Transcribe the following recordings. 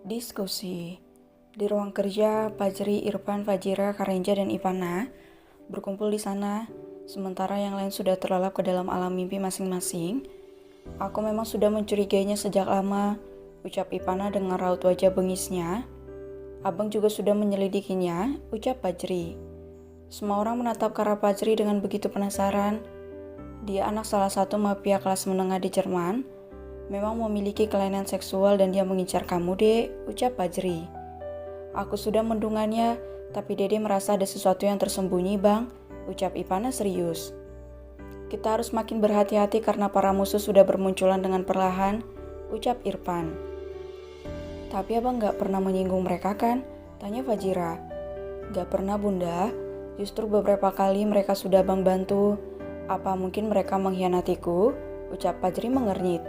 Diskusi. Di ruang kerja, Fajri, Irfan, Fajira, Karenja, dan Ivana berkumpul di sana, sementara yang lain sudah terlelap ke dalam alam mimpi masing-masing. Aku memang sudah mencurigainya sejak lama, ucap Ivana dengan raut wajah bengisnya. Abang juga sudah menyelidikinya, ucap Fajri. Semua orang menatap ke arah Fajri dengan begitu penasaran. Dia anak salah satu mafia kelas menengah di Jerman. Memang memiliki kelainan seksual dan dia mengincar kamu, Dek, ucap Fajri. Aku sudah mendungannya, tapi Dede merasa ada sesuatu yang tersembunyi, Bang, ucap Ivana serius. Kita harus makin berhati-hati karena para musuh sudah bermunculan dengan perlahan, ucap Irfan. Tapi Abang gak pernah menyinggung mereka kan? Tanya Fajira. Gak pernah, Bunda. Justru beberapa kali mereka sudah Abang bantu. Apa mungkin mereka mengkhianatiku? Ucap Fajri mengernyit.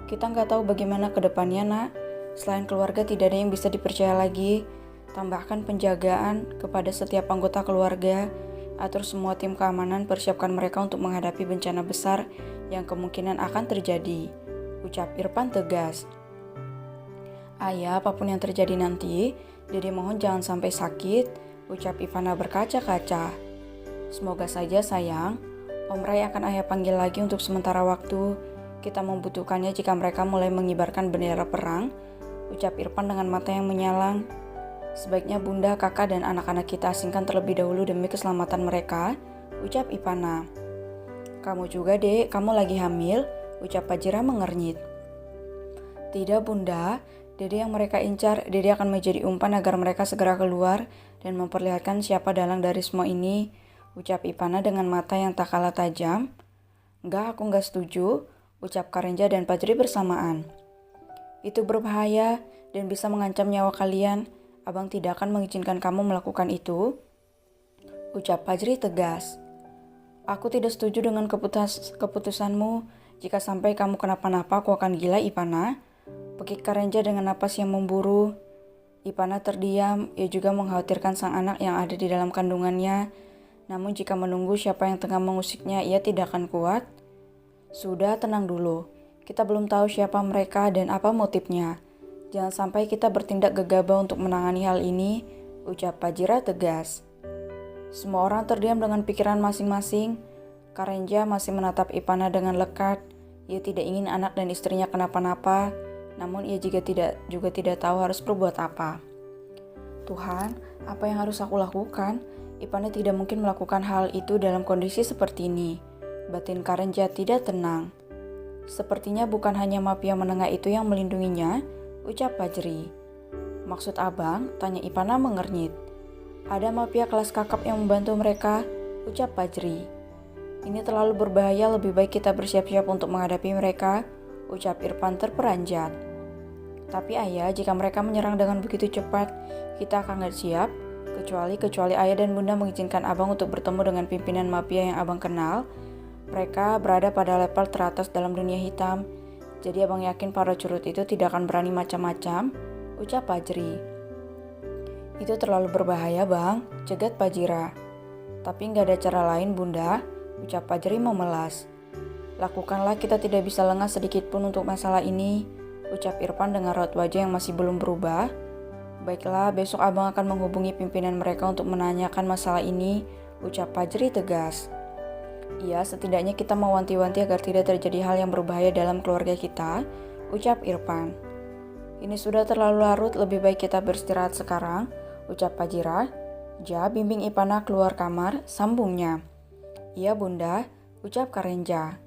Kita nggak tahu bagaimana ke depannya, Nak. Selain keluarga tidak ada yang bisa dipercaya lagi. Tambahkan penjagaan kepada setiap anggota keluarga. Atur semua tim keamanan, persiapkan mereka untuk menghadapi bencana besar yang kemungkinan akan terjadi, ucap Irfan tegas. Ayah, apapun yang terjadi nanti, Dede mohon jangan sampai sakit, ucap Ivana berkaca-kaca. Semoga saja, sayang. Om Ray akan ayah panggil lagi untuk sementara waktu. Kita membutuhkannya jika mereka mulai mengibarkan bendera perang, ucap Irfan dengan mata yang menyalang. Sebaiknya Bunda, Kakak, dan anak-anak kita asingkan terlebih dahulu demi keselamatan mereka, ucap Ivana. Kamu juga, Dek, kamu lagi hamil, ucap Fajira mengernyit. Tidak, Bunda, Dede yang mereka incar, Dede akan menjadi umpan agar mereka segera keluar dan memperlihatkan siapa dalang dari semua ini, ucap Ivana dengan mata yang tak kalah tajam. Enggak, aku enggak setuju, ucap Karenja dan Fajri bersamaan. Itu berbahaya dan bisa mengancam nyawa kalian. Abang tidak akan mengizinkan kamu melakukan itu, ucap Fajri tegas. Aku tidak setuju dengan keputusanmu. Jika sampai kamu kenapa-napa, aku akan gila, Ivana, pekik Karenja dengan napas yang memburu. Ivana terdiam, ia juga mengkhawatirkan sang anak yang ada di dalam kandungannya. Namun jika menunggu siapa yang tengah mengusiknya, ia tidak akan kuat. Sudah, tenang dulu. Kita belum tahu siapa mereka dan apa motifnya. Jangan sampai kita bertindak gegabah untuk menangani hal ini, ucap Fajira tegas. Semua orang terdiam dengan pikiran masing-masing. Karenja masih menatap Ivana dengan lekat. Ia tidak ingin anak dan istrinya kenapa-napa, namun ia juga tidak tahu harus berbuat apa. Tuhan, apa yang harus aku lakukan? Ivana tidak mungkin melakukan hal itu dalam kondisi seperti ini. Batin Karenja tidak tenang. Sepertinya bukan hanya mafia menengah itu yang melindunginya, ucap Fajri. Maksud abang? Tanya Ivana mengernyit. Ada mafia kelas kakap yang membantu mereka, ucap Fajri. Ini terlalu berbahaya, lebih baik kita bersiap-siap untuk menghadapi mereka, ucap Irfan terperanjat. Tapi ayah, jika mereka menyerang dengan begitu cepat, kita akan gak siap, kecuali ayah dan bunda mengizinkan abang untuk bertemu dengan pimpinan mafia yang abang kenal. Mereka berada pada level teratas dalam dunia hitam, jadi abang yakin para curut itu tidak akan berani macam-macam, ucap Fajri. Itu terlalu berbahaya, Bang, cegat Fajira. Tapi nggak ada cara lain, Bunda, ucap Fajri memelas. Lakukanlah, kita tidak bisa lengah sedikit pun untuk masalah ini, ucap Irfan dengan raut wajah yang masih belum berubah. Baiklah, besok abang akan menghubungi pimpinan mereka untuk menanyakan masalah ini, ucap Fajri tegas. Iya, setidaknya kita mewanti-wanti agar tidak terjadi hal yang berbahaya dalam keluarga kita, ucap Irfan. Ini sudah terlalu larut, lebih baik kita beristirahat sekarang, ucap Fajira. Ja, bimbing Ivana keluar kamar, sambungnya. Iya, Bunda, ucap Karenja.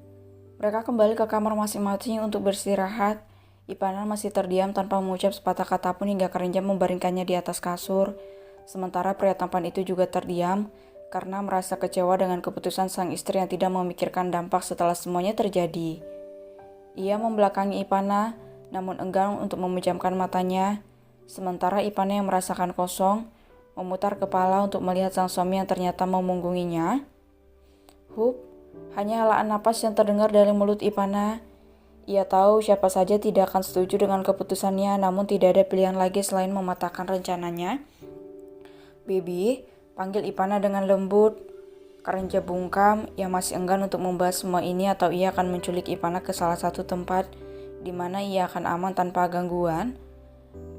Mereka kembali ke kamar masing-masing untuk beristirahat. Ivana masih terdiam tanpa mengucap sepatah kata pun hingga Karenja membaringkannya di atas kasur. Sementara pria tampan itu juga terdiam karena merasa kecewa dengan keputusan sang istri yang tidak memikirkan dampak setelah semuanya terjadi. Ia membelakangi Ivana, namun enggan untuk memejamkan matanya. Sementara Ivana yang merasakan kosong, memutar kepala untuk melihat sang suami yang ternyata memunggunginya. Hup, hanya helaan napas yang terdengar dari mulut Ivana. Ia tahu siapa saja tidak akan setuju dengan keputusannya, namun tidak ada pilihan lagi selain mematahkan rencananya. Baby, panggil Ivana dengan lembut. Karenja bungkam, ia masih enggan untuk membahas semua ini atau ia akan menculik Ivana ke salah satu tempat di mana ia akan aman tanpa gangguan.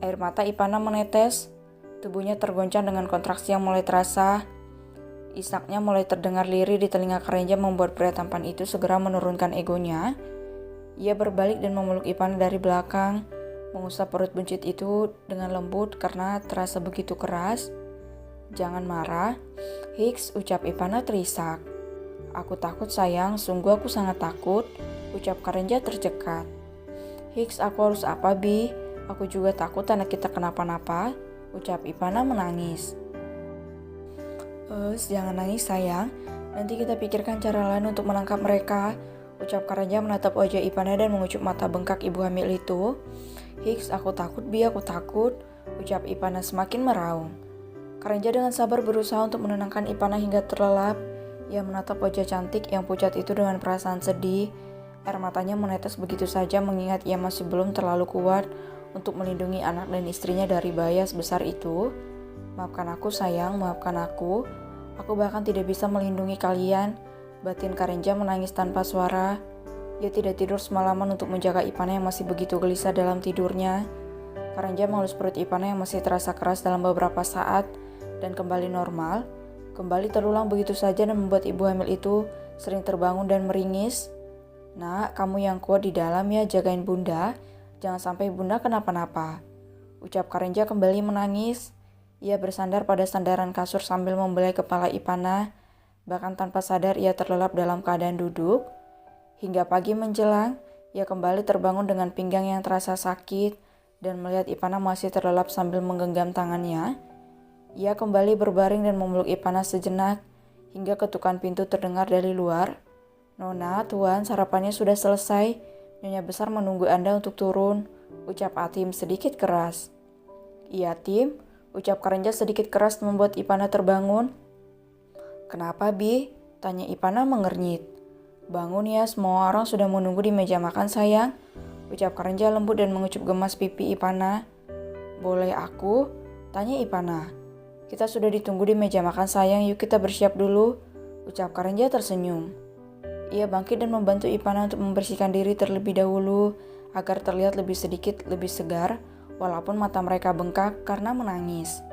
Air mata Ivana menetes, tubuhnya tergoncang dengan kontraksi yang mulai terasa. Isaknya mulai terdengar lirih di telinga Karenja membuat pria tampan itu segera menurunkan egonya. Ia berbalik dan memeluk Ivana dari belakang, mengusap perut buncit itu dengan lembut karena terasa begitu keras. "Jangan marah, Hicks," ucap Ivana terisak. "Aku takut sayang, sungguh aku sangat takut," ucap Karenja tercekat. "Hicks, aku harus apa, Bi? Aku juga takut anak kita kenapa-napa," ucap Ivana menangis. Jangan nangis sayang, nanti kita pikirkan cara lain untuk menangkap mereka," ucap Karenja menatap wajah Ivana dan mengucup mata bengkak ibu hamil itu. "Hicks, aku takut Bi, aku takut," ucap Ivana semakin meraung. Karenja dengan sabar berusaha untuk menenangkan Ivana hingga terlelap. Ia menatap wajah cantik yang pucat itu dengan perasaan sedih. Air matanya menetes begitu saja mengingat ia masih belum terlalu kuat untuk melindungi anak dan istrinya dari bahaya sebesar itu. "Maafkan aku sayang, maafkan aku. Aku bahkan tidak bisa melindungi kalian," batin Karenja menangis tanpa suara. Ia tidak tidur semalaman untuk menjaga Ivana yang masih begitu gelisah dalam tidurnya. Karenja mengelus perut Ivana yang masih terasa keras dalam beberapa saat dan kembali normal. Kembali terulang begitu saja dan membuat ibu hamil itu sering terbangun dan meringis. "Nak, kamu yang kuat di dalam ya, jagain bunda. Jangan sampai bunda kenapa-napa," ucap Karenja kembali menangis. Ia bersandar pada sandaran kasur sambil membelai kepala Ivana. Bahkan tanpa sadar ia terlelap dalam keadaan duduk. Hingga pagi menjelang, ia kembali terbangun dengan pinggang yang terasa sakit dan melihat Ivana masih terlelap sambil menggenggam tangannya. Ia kembali berbaring dan memeluk Ivana sejenak hingga ketukan pintu terdengar dari luar. "Nona, Tuan, sarapannya sudah selesai. Nyonya besar menunggu Anda untuk turun," ucap Atim sedikit keras. "Iya, Tim," ucap Karenja sedikit keras membuat Ivana terbangun. "Kenapa, Bi?" tanya Ivana mengernyit. "Bangun ya, semua orang sudah menunggu di meja makan sayang," ucap Karenja lembut dan mengucup gemas pipi Ivana. "Boleh aku?" tanya Ivana. "Kita sudah ditunggu di meja makan sayang, yuk kita bersiap dulu," ucap Karenja tersenyum. Ia bangkit dan membantu Ivana untuk membersihkan diri terlebih dahulu agar terlihat lebih sedikit lebih segar walaupun mata mereka bengkak karena menangis.